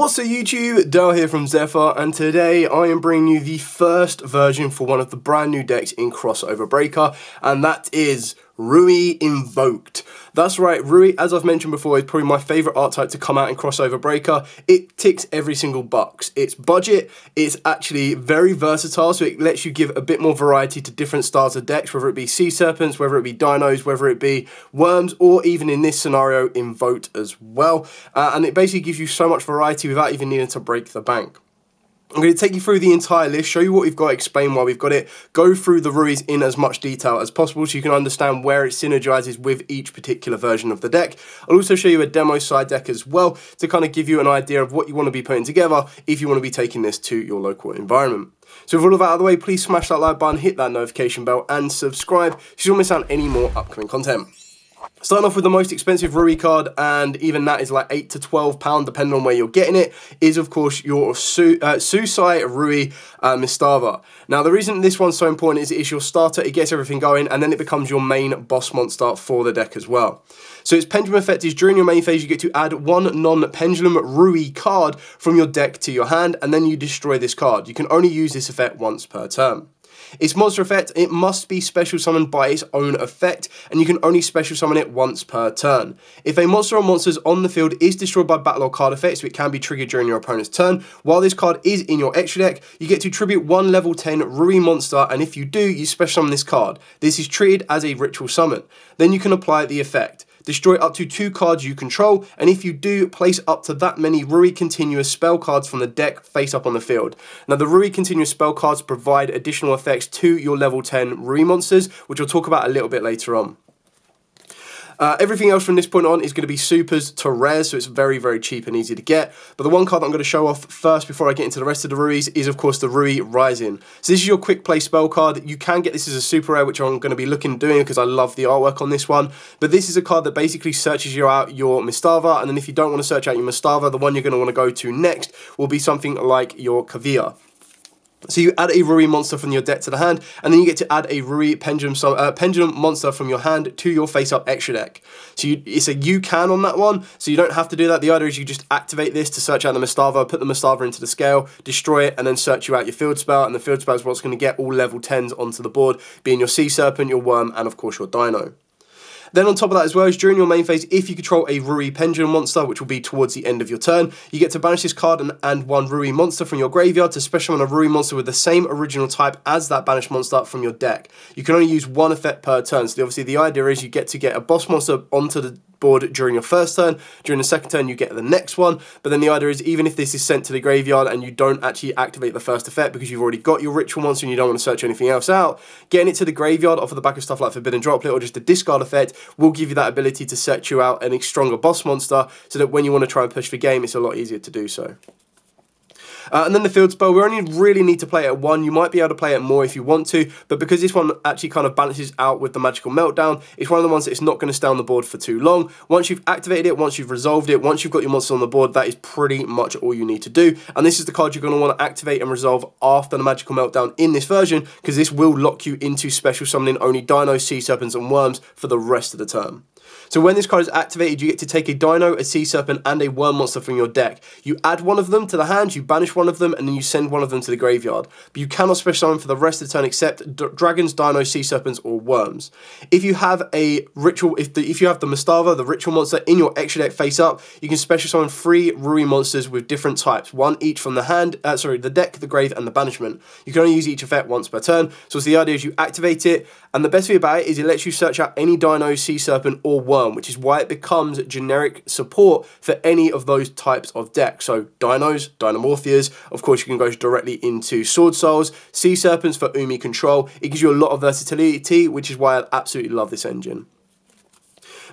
What's up YouTube, Dale here from Zephyr, and today I am bringing you the first version for one of the brand new decks in Crossover Breaker, and that is Ryu Invoked. That's right, Ryu, as I've mentioned before, is probably my favourite archetype to come out in Crossover Breaker. It ticks every single box. It's budget, it's actually very versatile, so it lets you give a bit more variety to different styles of decks, whether it be Sea Serpents, whether it be Dinos, whether it be Worms, or even in this scenario, Invoked as well. And it basically gives you so much variety without even needing to break the bank. I'm going to take you through the entire list, show you what we've got, explain why we've got it, go through the Ruis in as much detail as possible so you can understand where it synergizes with each particular version of the deck. I'll also show you a demo side deck as well to kind of give you an idea of what you want to be putting together if you want to be taking this to your local environment. So with all of that out of the way, please smash that like button, hit that notification bell and subscribe so you don't miss out on any more upcoming content. Starting off with the most expensive Rui card, and even that is like £8 to £12 depending on where you're getting it, is of course your Susai Rui Mistava. Now the reason this one's so important is it is your starter, it gets everything going, and then it becomes your main boss monster for the deck as well. So its pendulum effect is during your main phase you get to add one non-pendulum Rui card from your deck to your hand, and then you destroy this card. You can only use this effect once per turn. Its monster effect, it must be special summoned by its own effect, and you can only special summon it once per turn. If a monster or monsters on the field is destroyed by battle or card effects, so it can be triggered during your opponent's turn, while this card is in your extra deck, you get to tribute one level 10 Rui monster, and if you do, you special summon this card. This is treated as a ritual summon. Then you can apply the effect. Destroy up to 2 cards you control, and if you do, place up to that many Rui continuous spell cards from the deck face up on the field. Now the Rui continuous spell cards provide additional effects to your level 10 Rui monsters, which we'll talk about a little bit later on. Everything else from this point on is going to be supers to rares, so it's very, very cheap and easy to get. But the one card that I'm going to show off first before I get into the rest of the Ruis is, of course, the Rui Rising. So this is your quick play spell card. You can get this as a super rare, which I'm going to be looking at doing because I love the artwork on this one. But this is a card that basically searches you out your Mistava, and then if you don't want to search out your Mistava, the one you're going to want to go to next will be something like your Kavia. So you add a Rui monster from your deck to the hand, and then you get to add a Rui pendulum monster from your hand to your face-up extra deck. So it's a you can on that one, so you don't have to do that. The idea is you just activate this to search out the Mistava, put the Mistava into the scale, destroy it, and then search you out your field spell, and the field spell is what's going to get all level 10s onto the board, being your Sea Serpent, your Worm, and of course your Dino. Then on top of that as well is during your main phase, if you control a Rui Pendulum monster, which will be towards the end of your turn, you get to banish this card and one Rui monster from your graveyard to special summon a Rui monster with the same original type as that banished monster from your deck. You can only use one effect per turn, so obviously the idea is you get to get a boss monster onto the board during your first turn. During the second turn you get the next one, but then the idea is even if this is sent to the graveyard and you don't actually activate the first effect because you've already got your ritual monster and you don't want to search anything else out, getting it to the graveyard off of the back of stuff like Forbidden Droplet or just a discard effect will give you that ability to search you out a stronger boss monster so that when you want to try and push for game it's a lot easier to do so. And then the field spell, we only really need to play it at 1. You might be able to play it more if you want to, but because this one actually kind of balances out with the Magical Meltdown, it's one of the ones that it's not going to stay on the board for too long. Once you've activated it, once you've resolved it, once you've got your monsters on the board, that is pretty much all you need to do. And this is the card you're going to want to activate and resolve after the Magical Meltdown in this version, because this will lock you into special summoning only Dinos, Sea Serpents and Worms for the rest of the term. So when this card is activated, you get to take a Dino, a Sea Serpent, and a Worm monster from your deck. You add one of them to the hand, you banish one of them, and then you send one of them to the graveyard. But you cannot special summon for the rest of the turn except Dragons, Dinos, Sea Serpents, or Worms. If you have a ritual, if you have the Mistava, the ritual monster, in your extra deck face up, you can special summon 3 Rui monsters with different types, one each from the hand, the deck, the grave, and the banishment. You can only use each effect once per turn. So the idea is you activate it, and the best thing about it is it lets you search out any Dino, Sea Serpent, or Worm, which is why it becomes generic support for any of those types of decks. So Dinos, Dinomorphias, of course you can go directly into Sword Souls, Sea Serpents for Umi control. It gives you a lot of versatility, which is why I absolutely love this engine.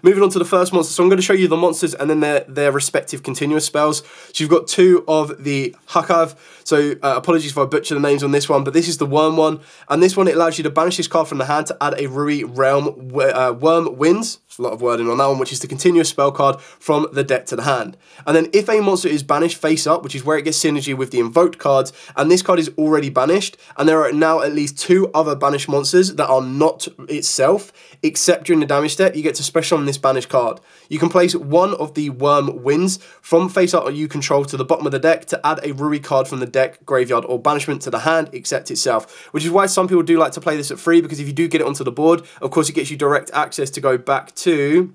Moving on to the first monster, so I'm going to show you the monsters and then their respective continuous spells. So you've got 2 of the Hakav, so apologies if I butcher the names on this one, but this is the Worm one, and this one it allows you to banish this card from the hand to add a Rui Realm Worm Winds, a lot of wording on that one, which is the continuous spell card from the deck to the hand. And then if a monster is banished face up, which is where it gets synergy with the Invoked cards, and this card is already banished, and there are now at least 2 other banished monsters that are not itself, except during the damage step, you get to special on this this banished card. You can place one of the Worm Winds from face up you control to the bottom of the deck to add a Rui card from the deck, graveyard, or banishment to the hand, except itself. Which is why some people do like to play this at 3, because if you do get it onto the board, of course it gets you direct access to go back to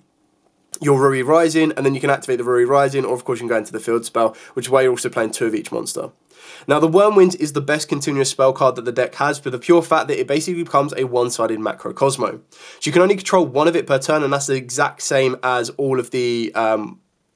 your Rui Rising, and then you can activate the Rui Rising, or of course you can go into the field spell, which is why you're also playing 2 of each monster. Now, the Wormwind is the best continuous spell card that the deck has for the pure fact that it basically becomes a one-sided Macrocosmo. So you can only control one of it per turn, and that's the exact same as all of the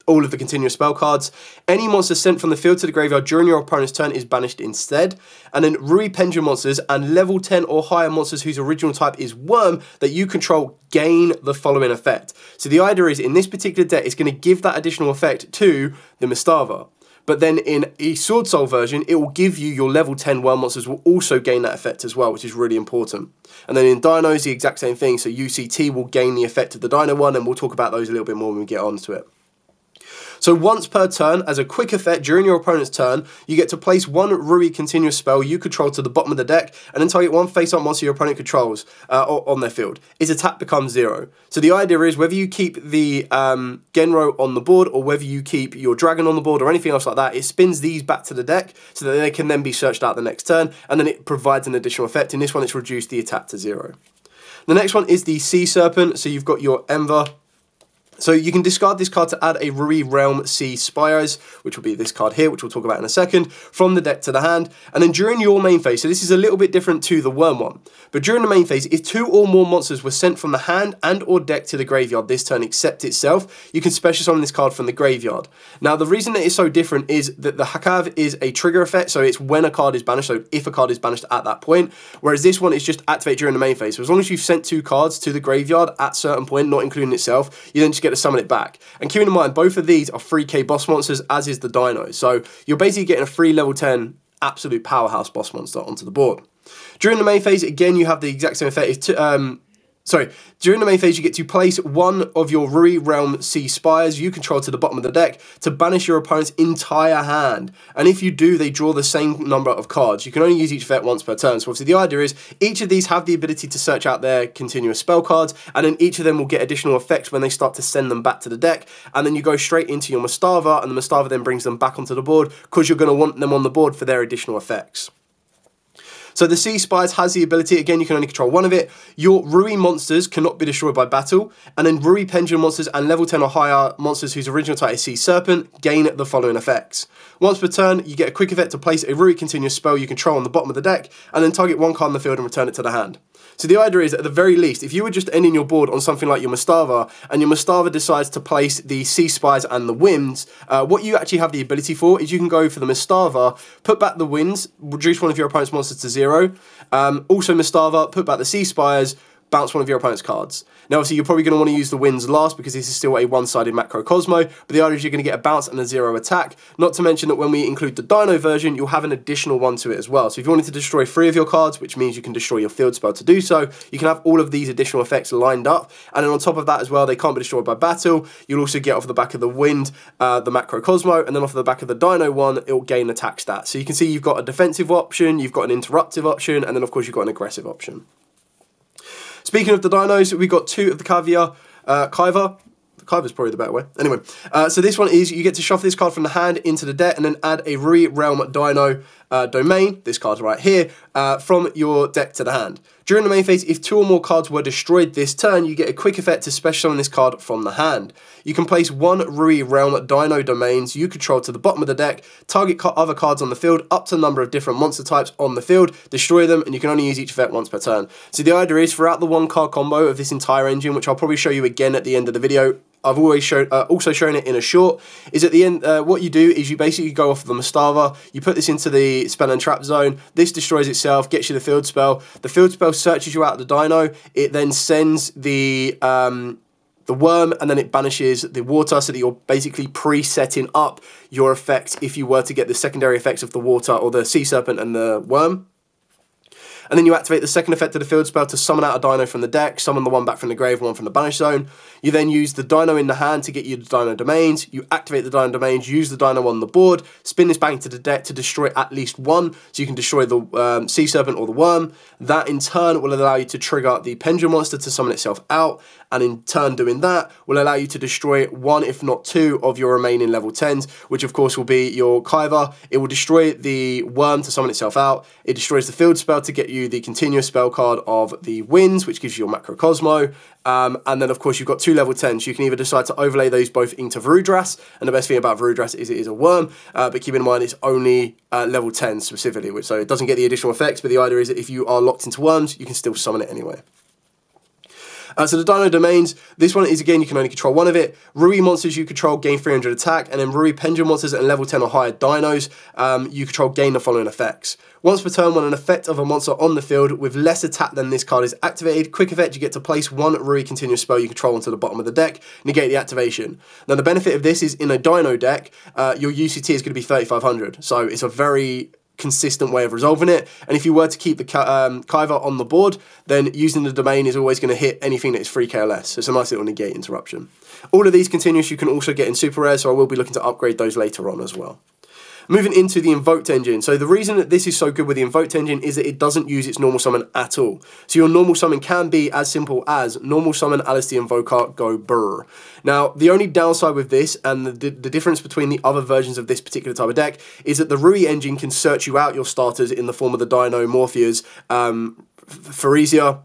continuous spell cards. Any monster sent from the field to the graveyard during your opponent's turn is banished instead. And then Rui Pendulum monsters and level 10 or higher monsters whose original type is Worm that you control gain the following effect. So the idea is, in this particular deck, it's going to give that additional effect to the Mistava. But then in a Sword Soul version, it will give you your level 10 Worm monsters will also gain that effect as well, which is really important. And then in Dinos, the exact same thing. So UCT will gain the effect of the Dino one, and we'll talk about those a little bit more when we get onto it. So once per turn, as a quick effect during your opponent's turn, you get to place one Rui continuous spell you control to the bottom of the deck, and then target one face-up monster your opponent controls on their field. Its attack becomes 0. So the idea is, whether you keep the Genro on the board, or whether you keep your Dragon on the board, or anything else like that, it spins these back to the deck, so that they can then be searched out the next turn, and then it provides an additional effect. In this one, it's reduced the attack to 0. The next one is the Sea Serpent, so you've got your Enver. So you can discard this card to add a Rui Realm Sea Spires, which will be this card here, which we'll talk about in a second, from the deck to the hand. And then during your main phase, so this is a little bit different to the Worm one, but during the main phase, if 2 or more monsters were sent from the hand and or deck to the graveyard this turn except itself, you can special summon this card from the graveyard. Now, the reason that it's so different is that the Hakav is a trigger effect, so it's when a card is banished, so if a card is banished at that point, whereas this one is just activate during the main phase. So as long as you've sent 2 cards to the graveyard at a certain point, not including itself, you then just get to summon it back. And keeping in mind, both of these are 3k boss monsters, as is the Dino. So you're basically getting a free level 10 absolute powerhouse boss monster onto the board. During the main phase, again, you have the exact same effect. During the main phase, you get to place one of your Rui Realm Sea Spires you control to the bottom of the deck to banish your opponent's entire hand. And if you do, they draw the same number of cards. You can only use each effect once per turn. So obviously the idea is, each of these have the ability to search out their continuous spell cards, and then each of them will get additional effects when they start to send them back to the deck. And then you go straight into your Mistava, and the Mistava then brings them back onto the board, because you're going to want them on the board for their additional effects. So the Sea Spires has the ability, again, you can only control one of it. Your Rui monsters cannot be destroyed by battle. And then Rui Pendulum monsters and level 10 or higher monsters whose original type is Sea Serpent gain the following effects. Once per turn, you get a quick effect to place a Rui continuous spell you control on the bottom of the deck, and then target one card on the field and return it to the hand. So the idea is, at the very least, if you were just ending your board on something like your Mistava, and your Mistava decides to place the Sea Spires and the Winds, what you actually have the ability for is you can go for the Mistava, put back the Winds, reduce one of your opponent's monsters to 0. Also Mistava, put back the Sea Spires, bounce one of your opponent's cards. Now, obviously, you're probably going to want to use the Winds last, because this is still a one-sided Macrocosmo, but the idea is you're going to get a bounce and a 0 attack. Not to mention that when we include the Dino version, you'll have an additional one to it as well. So if you wanted to destroy 3 of your cards, which means you can destroy your field spell to do so, you can have all of these additional effects lined up. And then on top of that as well, they can't be destroyed by battle. You'll also get off the back of the Wind, the Macrocosmo, and then off the back of the Dino one, it'll gain attack stats. So you can see you've got a defensive option, you've got an interruptive option, and then of course you've got an aggressive option. Speaking of the Dinos, we've got 2 of the Kaiva. Kaiva's probably the better way. Anyway, so this one is, you get to shuffle this card from the hand into the deck, and then add a Rui Realm Dino domain, this card right here, from your deck to the hand. During the main phase, if 2 or more cards were destroyed this turn, you get a quick effect to special summon this card from the hand. You can place 1 Rui Realm Dino domains you control to the bottom of the deck, target other cards on the field up to a number of different monster types on the field, destroy them, and you can only use each effect once per turn. So the idea is, throughout the 1-card combo of this entire engine, which I'll probably show you again at the end of the video, I've always also shown it in a short, is at the end, what you do is you basically go off the Mistava, you put this into the spell and trap zone, this destroys itself, gets you the field spell searches you out of the Dino, it then sends the Worm, and then it banishes the water, so that you're basically pre-setting up your effect if you were to get the secondary effects of the water, or the Sea Serpent and the Worm. And then you activate the second effect of the field spell to summon out a dino from the deck, summon the one back from the grave, one from the banish zone. You then use the dino in the hand to get you the dino domains. You activate the dino domains, use the dino on the board, spin this back into the deck to destroy at least one, so you can destroy the sea serpent or the worm. That in turn will allow you to trigger the pendulum monster to summon itself out, and in turn doing that will allow you to destroy one, if not two, of your remaining level 10s, which of course will be your Kaiva. It will destroy the worm to summon itself out. It destroys the field spell to get you the continuous spell card of the winds, which gives you your Macrocosmo. And then of course you've got two level 10s. You can either decide to overlay those both into Varudras, and the best thing about Varudras is it is a worm, but keep in mind it's only level 10 specifically, so it doesn't get the additional effects, but the idea is that if you are locked into worms, you can still summon it anyway. So the Dino Domains, this one is, again, you can only control one of it. Rui monsters you control gain 300 attack, and then Rui Pendulum monsters and level 10 or higher dinos you control gain the following effects. Once per turn, when an effect of a monster on the field with less attack than this card is activated, quick effect, you get to place one Rui continuous spell you control onto the bottom of the deck, negate the activation. Now the benefit of this is in a Dino deck, your UCT is going to be 3500, so it's a very consistent way of resolving it. And if you were to keep the Kaiva on the board, then using the domain is always going to hit anything that is 3k or less. So it's a nice little negate interruption. All of these continuous you can also get in super rare, so I will be looking to upgrade those later on as well. Moving into the Invoked engine. So the reason that this is so good with the Invoked engine is that it doesn't use its normal summon at all. So your normal summon can be as simple as normal summon Alice the Invoker, go brr. Now, the only downside with this, and the difference between the other versions of this particular type of deck, is that the Rui engine can search you out your starters in the form of the Dino Morpheus, Pharesia.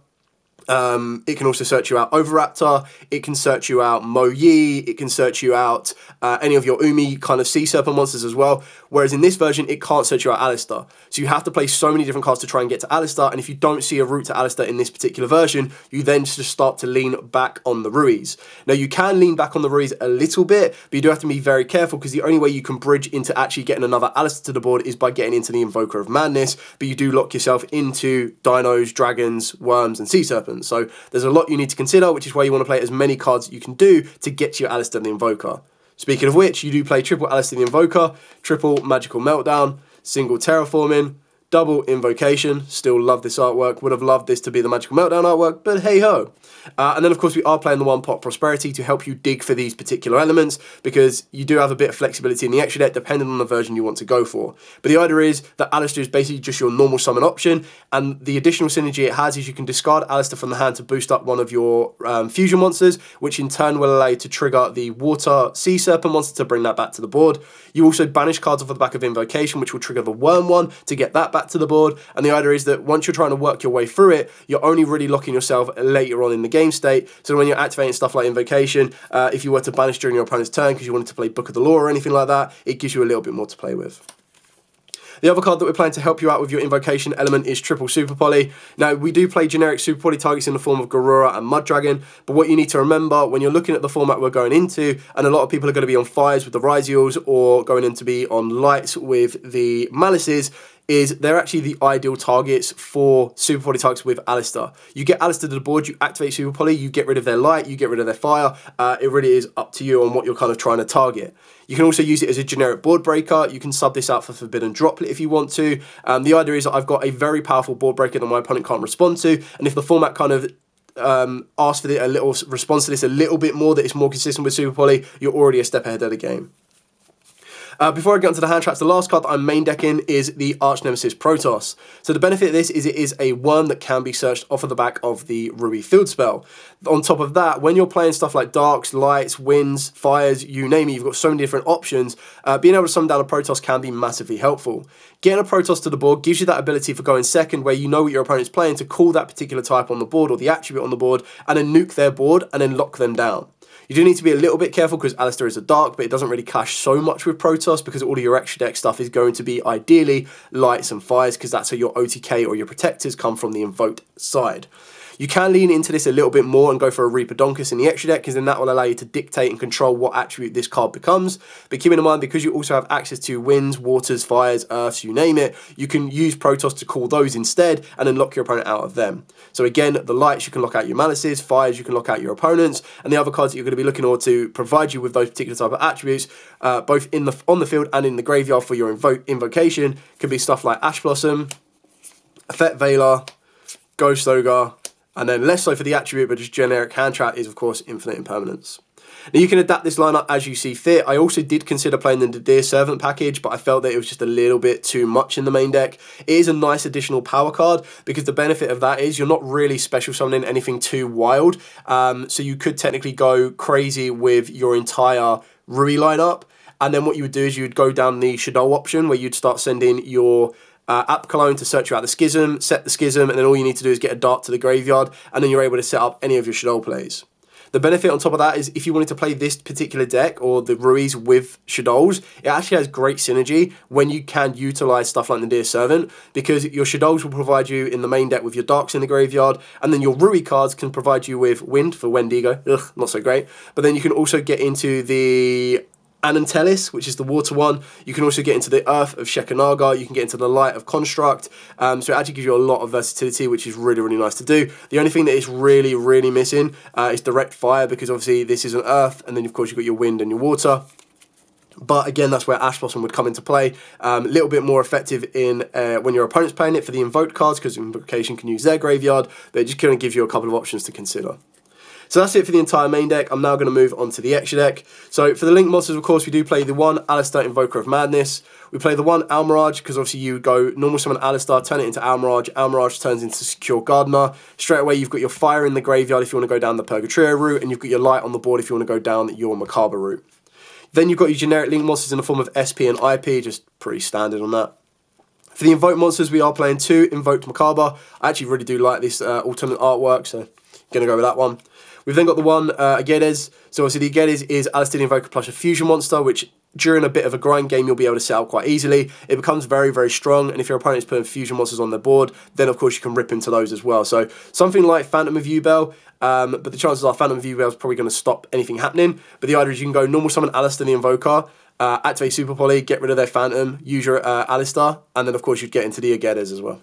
It can also search you out Oviraptor, it can search you out Mo-Yi, it can search you out any of your Umi kind of sea serpent monsters as well, whereas in this version it can't search you out Alistar. So you have to play so many different cards to try and get to Alistar, and if you don't see a route to Alistar in this particular version, you then just start to lean back on the Ruis. Now you can lean back on the Ruis a little bit, but you do have to be very careful because the only way you can bridge into actually getting another Alistar to the board is by getting into the Invoker of Madness, but you do lock yourself into Dinos, Dragons, Worms, and Sea Serpents. So there's a lot you need to consider, which is why you want to play as many cards as you can do to get to your Alistair the Invoker. Speaking of which, you do play triple Alistair the Invoker, triple Magical Meltdown, single Terraforming, double Invocation. Still love this artwork. Would have loved this to be the Magical Meltdown artwork, but hey ho. And then of course we are playing the one pot Prosperity to help you dig for these particular elements, because you do have a bit of flexibility in the extra deck depending on the version you want to go for. But the idea is that Alistair is basically just your normal summon option, and the additional synergy it has is you can discard Alistair from the hand to boost up one of your fusion monsters, which in turn will allow you to trigger the Water Sea Serpent monster to bring that back to the board. You also banish cards off of the back of Invocation, which will trigger the Worm one to get that back to the board. And the idea is that once you're trying to work your way through it, you're only really locking yourself later on in the game state. So when you're activating stuff like Invocation, if you were to banish during your opponent's turn because you wanted to play Book of the Law or anything like that, it gives you a little bit more to play with. The other card that we're playing to help you out with your Invocation element is triple Super Poly. Now, we do play generic Super Poly targets in the form of Garura and Mud Dragon, but what you need to remember when you're looking at the format we're going into, and a lot of people are going to be on fires with the Ryu-Ge's or going in to be on lights with the Malices, is they're actually the ideal targets for Super Poly targets with Alistair. You get Alistair to the board, you activate Super Poly, you get rid of their light, you get rid of their fire. It really is up to you on what you're kind of trying to target. You can also use it as a generic board breaker. You can sub this out for Forbidden Droplet if you want to. The idea is that I've got a very powerful board breaker that my opponent can't respond to, and if the format kind of asks for a little response to this a little bit more, that it's more consistent with Super Poly, you're already a step ahead of the game. Before I get onto the hand traps, the last card that I'm main decking is the Arch Nemesis Protoss. So the benefit of this is it is a worm that can be searched off of the back of the Rui field spell. On top of that, when you're playing stuff like Darks, Lights, Winds, Fires, you name it, you've got so many different options, being able to summon down a Protoss can be massively helpful. Getting a Protoss to the board gives you that ability for going second, where you know what your opponent's playing, to call that particular type on the board or the attribute on the board and then nuke their board and then lock them down. You do need to be a little bit careful because Alistair is a dark, but it doesn't really clash so much with Protoss because all of your extra deck stuff is going to be ideally Lights and Fires, because that's how your OTK or your protectors come from the Invoked side. You can lean into this a little bit more and go for a Reaperdonkus in the extra deck, because then that will allow you to dictate and control what attribute this card becomes. But keep in mind, because you also have access to Winds, Waters, Fires, Earths, you name it, you can use Protoss to call those instead and then lock your opponent out of them. So again, the Lights, you can lock out your Malices, Fires, you can lock out your opponents, and the other cards that you're going to be looking for to provide you with those particular type of attributes, both on the field and in the graveyard for your Invocation, could be stuff like Ash Blossom, Effect Veiler, Ghost Ogre, and then less so for the attribute, but just generic hand trap is, of course, Infinite Impermanence. Now, you can adapt this lineup as you see fit. I also did consider playing the Dear Servant package, but I felt that it was just a little bit too much in the main deck. It is a nice additional power card, because the benefit of that is you're not really special summoning anything too wild. So you could technically go crazy with your entire Rui lineup. And then what you would do is you would go down the Shadow option, where you'd start sending your App Cologne to search you out the Schism, set the Schism, and then all you need to do is get a dart to the graveyard, and then you're able to set up any of your Shadow plays. The benefit on top of that is if you wanted to play this particular deck or the Ruis with Shadows, it actually has great synergy when you can utilize stuff like the Dear Servant, because your Shadows will provide you in the main deck with your Darks in the graveyard, and then your Rui cards can provide you with Wind for Wendigo. Ugh, not so great. But then you can also get into the Anantelis, which is the water one. You can also get into the earth of Shekanaga. You can get into the light of Construct. So it actually gives you a lot of versatility, which is really, really nice to do. The only thing that is really, really missing is direct fire, because obviously this is an earth, and then of course you've got your wind and your water. But again, that's where Ash Blossom would come into play. A little bit more effective in when your opponent's playing it for the Invoked cards, because Invocation can use their graveyard, but it just kind of gives you a couple of options to consider. So that's it for the entire main deck. I'm now going to move on to the extra deck. So for the Link monsters, of course, we do play the one Alistar Invoker of Madness. We play the one Almirage, because obviously you go normal summon Alistar, turn it into Almirage. Almirage turns into Secure Gardener. Straight away, you've got your fire in the graveyard if you want to go down the Purgatrio route, and you've got your light on the board if you want to go down your Macabre route. Then you've got your generic Link monsters in the form of SP and IP, just pretty standard on that. For the Invoked monsters, we are playing 2 Invoked Macabre. I actually really do like this alternate artwork, so going to go with that one. We've then got the one Agedes. So obviously the Agedes is Alistar Invoker plus a fusion monster, which during a bit of a grind game you'll be able to set up quite easily. It becomes very, very strong, and if your opponent is putting fusion monsters on their board, then of course you can rip into those as well. So something like Phantom of Yubel, but the chances are Phantom of Yubel is probably going to stop anything happening. But the idea is you can go normal summon Alistar the Invoker, activate Super Poly, get rid of their Phantom, use your Alistar, and then of course you'd get into the Agedes as well.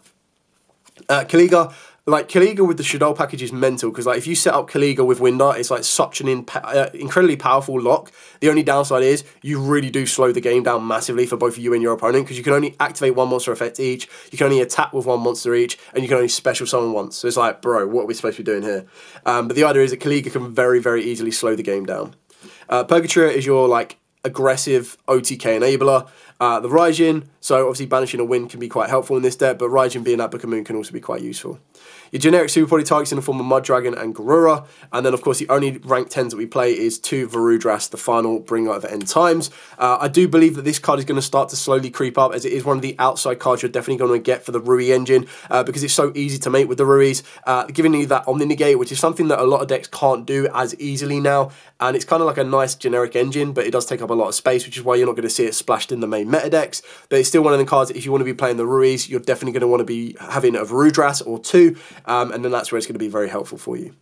Kaliga. Like, Kaliga with the Shadow package is mental, because like if you set up Kaliga with Windar, it's like such an incredibly powerful lock. The only downside is you really do slow the game down massively for both you and your opponent, because you can only activate one monster effect each, you can only attack with one monster each, and you can only special summon once. So it's like, bro, what are we supposed to be doing here? But the idea is that Kaliga can very, very easily slow the game down. Purgatrio is your like aggressive OTK enabler. The Raijin, so obviously banishing a wind can be quite helpful in this deck, but Raijin being that Book of Moon can also be quite useful. Your generic Super Body targets in the form of Mud Dragon and Garura, and then of course the only rank 10s that we play is 2 Varudras, the final Bringer of End Times. I do believe that this card is going to start to slowly creep up, as it is one of the outside cards you're definitely going to get for the Rui engine, because it's so easy to make with the Ruis, giving you that Omni Negate, which is something that a lot of decks can't do as easily now, and it's kind of like a nice generic engine, but it does take up a lot of space, which is why you're not going to see it splashed in the main meta decks. But it's still one of the cards that if you want to be playing the Ruis, you're definitely going to want to be having a Varudras or 2, and then that's where it's going to be very helpful for you.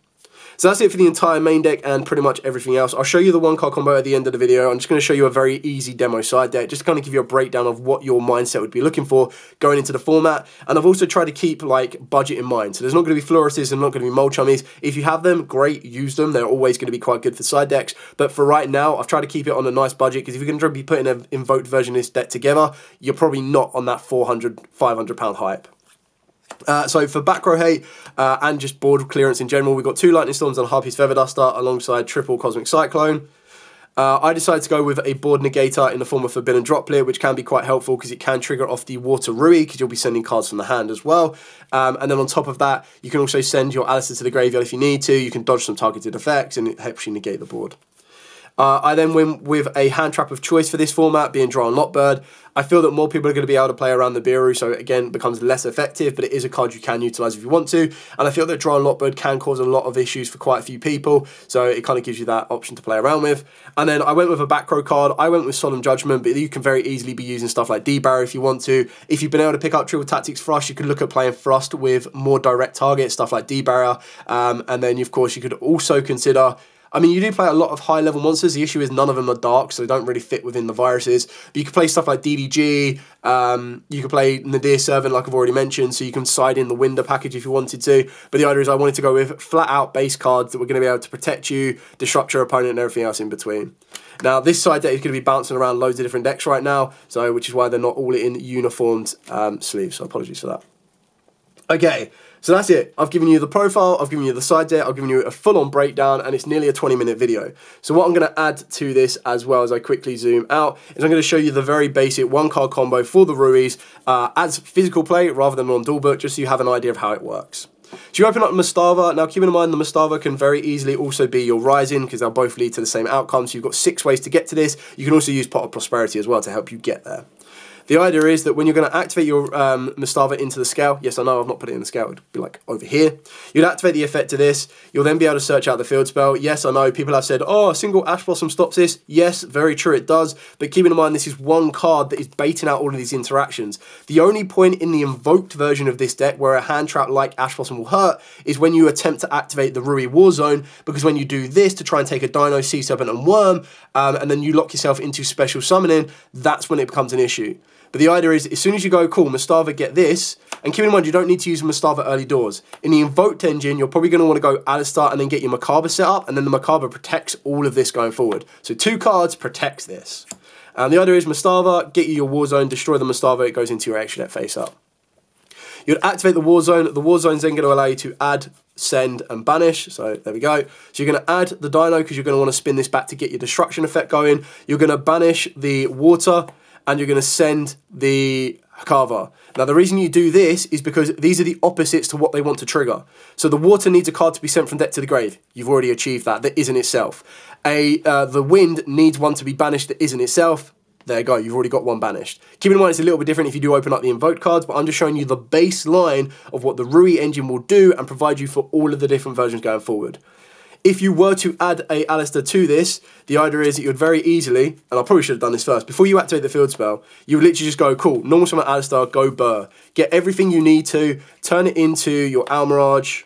So that's it for the entire main deck and pretty much everything else. I'll show you the 1-card combo at the end of the video. I'm just going to show you a very easy demo side deck, just to kind of give you a breakdown of what your mindset would be looking for going into the format. And I've also tried to keep like budget in mind. So there's not going to be Florists and not going to be Mole Chummies. If you have them, great, use them. They're always going to be quite good for side decks. But for right now, I've tried to keep it on a nice budget, because if you're going to be putting an Invoked version of this deck together, you're probably not on that £400, £500 hype. So for back row hate and just board clearance in general, we've got 2 Lightning Storms and a Harpy's Feather Duster alongside triple Cosmic Cyclone. I decided to go with a board negator in the form of Forbidden Droplet, which can be quite helpful because it can trigger off the Water Rui, because you'll be sending cards from the hand as well. And then on top of that, you can also send your Alistar to the graveyard if you need to. You can dodge some targeted effects, and it helps you negate the board. I then went with a hand trap of choice for this format, being Draw and Lockbird. I feel that more people are going to be able to play around the Biru, so again, it becomes less effective, but it is a card you can utilise if you want to. And I feel that Draw and Lockbird can cause a lot of issues for quite a few people, so it kind of gives you that option to play around with. And then I went with a back row card. I went with Solemn Judgment, but you can very easily be using stuff like D-Barrier if you want to. If you've been able to pick up Triple Tactics Frost, you could look at playing Frost with more direct targets, stuff like D-Barrier. And then, of course, you could also consider... I mean, you do play a lot of high-level monsters. The issue is none of them are dark, so they don't really fit within the viruses. But you can play stuff like DDG. You can play Nadir Servant, like I've already mentioned, so you can side in the Winder package if you wanted to. But the idea is I wanted to go with flat-out base cards that were going to be able to protect you, disrupt your opponent, and everything else in between. Now, this side deck is going to be bouncing around loads of different decks right now, so which is why they're not all in uniformed sleeves, so apologies for that. Okay, so that's it. I've given you the profile, I've given you the side deck, I've given you a full-on breakdown, and it's nearly a 20-minute video. So what I'm going to add to this as well as I quickly zoom out is I'm going to show you the very basic one-card combo for the Ruis as physical play rather than on dual book, just so you have an idea of how it works. So you open up Mastava. Now keep in mind the Mastava can very easily also be your Rising because they'll both lead to the same outcome. So you've got 6 ways to get to this. You can also use Pot of Prosperity as well to help you get there. The idea is that when you're going to activate your Mastava into the scale, yes, I know I've not put it in the scale, it'd be like over here. You'd activate the effect of this. You'll then be able to search out the field spell. Yes, I know people have said, oh, a single Ash Blossom stops this. Yes, very true, it does. But keep in mind, this is one card that is baiting out all of these interactions. The only point in the invoked version of this deck where a hand trap like Ash Blossom will hurt is when you attempt to activate the Rui War Zone, because when you do this to try and take a Dino, Sea Serpent, and Worm, and then you lock yourself into special summoning, that's when it becomes an issue. But the idea is, as soon as you go, cool, Mastava, get this, and keep in mind, you don't need to use Mastava early doors. In the Invoked engine, you're probably going to want to go Alistar and then get your Macabre set up, and then the Macabre protects all of this going forward. So 2 cards protects this. And the idea is Mastava, get you your War Zone, destroy the Mastava, it goes into your extra deck face up. You'd activate the War Zone. The War Zone's then going to allow you to add, send, and banish. So there we go. So you're going to add the Dino because you're going to want to spin this back to get your destruction effect going. You're going to banish the Water, and you're going to send the Hakava. Now, the reason you do this is because these are the opposites to what they want to trigger. So the Water needs a card to be sent from deck to the grave. You've already achieved that. That isn't itself. The Wind needs one to be banished that isn't itself. There you go. You've already got one banished. Keep in mind, it's a little bit different if you do open up the Invoked cards, but I'm just showing you the baseline of what the Rui engine will do and provide you for all of the different versions going forward. If you were to add a Alistair to this, the idea is that you would very easily, and I probably should have done this first, before you activate the field spell, you would literally just go, cool, normal summon Alistair, go burr. Get everything you need to, turn it into your Almirage,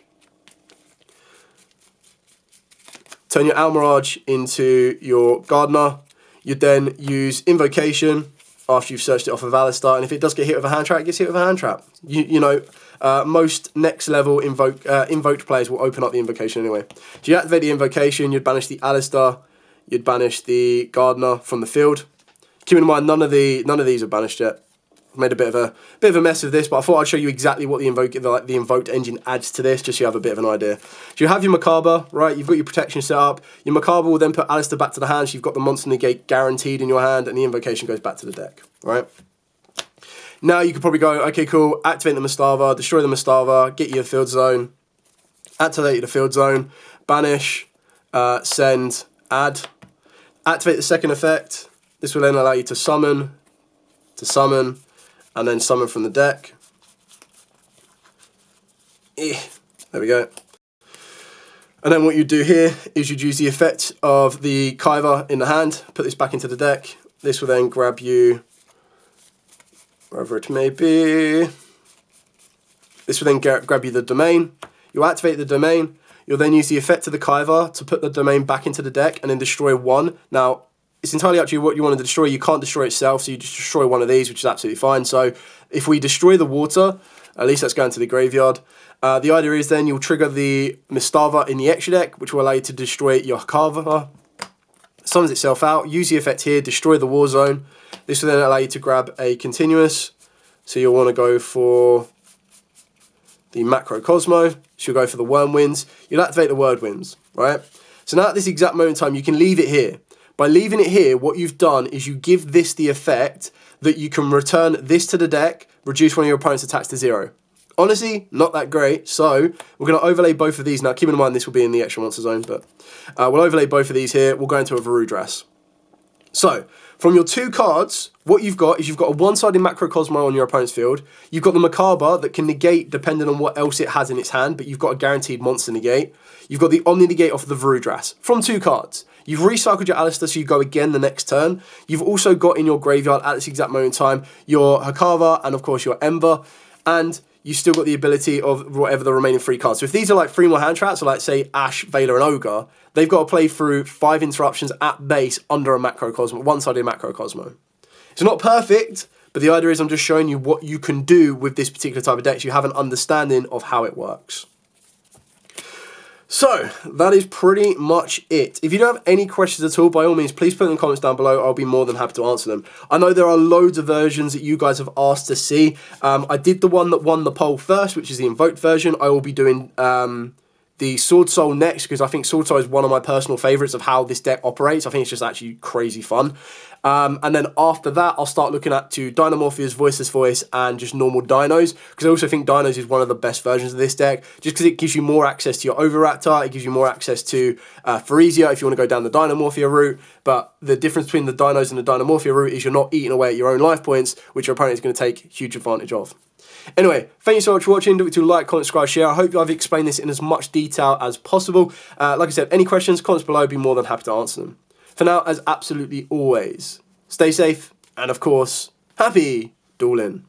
turn your Almirage into your Gardener. You'd then use Invocation after you've searched it off of Alistar, and if it does get hit with a hand trap, it gets hit with a hand trap. Most next level invoked players will open up the Invocation anyway. So you activate the Invocation, you'd banish the Alistar, you'd banish the Gardener from the field. Keep in mind, none of these are banished yet. I've made a bit of a mess of this, but I thought I'd show you exactly what the Invoked engine adds to this, just so you have a bit of an idea. So you have your Macabre, right? You've got your protection set up. Your Macabre will then put Alistair back to the hand, so you've got the Monster Negate guaranteed in your hand, and the Invocation goes back to the deck, right? Now you could probably go, okay, cool, activate the Mastava, destroy the Mastava, get your field zone, activate the field zone, banish, send, add, activate the second effect. This will then allow you to summon, and then summon from the deck. There we go. And then what you do here is you'd use the effect of the Kaiva in the hand, put this back into the deck. This will then grab you, wherever it may be. This will then grab you the domain. You'll activate the domain. You'll then use the effect of the Kaiva to put the domain back into the deck and then destroy one. Now, it's entirely up to you what you want to destroy. You can't destroy itself, so you just destroy one of these, which is absolutely fine. So if we destroy the Water, at least that's going to the graveyard. The idea is then you'll trigger the Mastava in the extra deck, which will allow you to destroy your Hakava. Summons itself out. Use the effect here, destroy the War Zone. This will then allow you to grab a continuous. So you'll want to go for the Macro Cosmo. So you'll go for the Wormwinds. You'll activate the Whirlwinds, right? So now at this exact moment in time, you can leave it here. By leaving it here, what you've done is you give this the effect that you can return this to the deck, reduce one of your opponent's attacks to 0. Honestly, not that great. So we're going to overlay both of these. Now, keep in mind this will be in the extra monster zone, but we'll overlay both of these here. We'll go into a Varu dress. So from your 2 cards, what you've got is you've got a one-sided Macrocosmo on your opponent's field. You've got the Macabre that can negate depending on what else it has in its hand, but you've got a guaranteed monster negate. You've got the Omni negate off of the Varudras from 2 cards. You've recycled your Alistair, so you go again the next turn. You've also got in your graveyard at this exact moment in time your Hakava and of course your Ember, and you've still got the ability of whatever the remaining 3 cards. So if these are like 3 more hand traps, so like say Ash, Veiler, and Ogre, they've got to play through 5 interruptions at base under a Macrocosmo, one-sided Macrocosmo. It's not perfect, but the idea is I'm just showing you what you can do with this particular type of deck so you have an understanding of how it works. So, that is pretty much it. If you don't have any questions at all, by all means, please put them in the comments down below. I'll be more than happy to answer them. I know there are loads of versions that you guys have asked to see. I did the one that won the poll first, which is the Invoked version. I will be doing the Sword Soul next, because I think Sword Soul is one of my personal favourites of how this deck operates. I think it's just actually crazy fun. And then after that, I'll start looking at to Dynamorphia's Voiceless Voice and just normal Dinos, because I also think Dinos is one of the best versions of this deck, just because it gives you more access to your Overraptor, it gives you more access to Phyresia if you want to go down the Dynamorphia route, but the difference between the Dinos and the Dynamorphia route is you're not eating away at your own life points, which your opponent is going to take huge advantage of. Anyway, thank you so much for watching. Don't forget to like, comment, subscribe, share. I hope I've explained this in as much detail as possible. Like I said, any questions, comments below, I'd be more than happy to answer them. For now, as absolutely always, stay safe, and of course, happy dueling.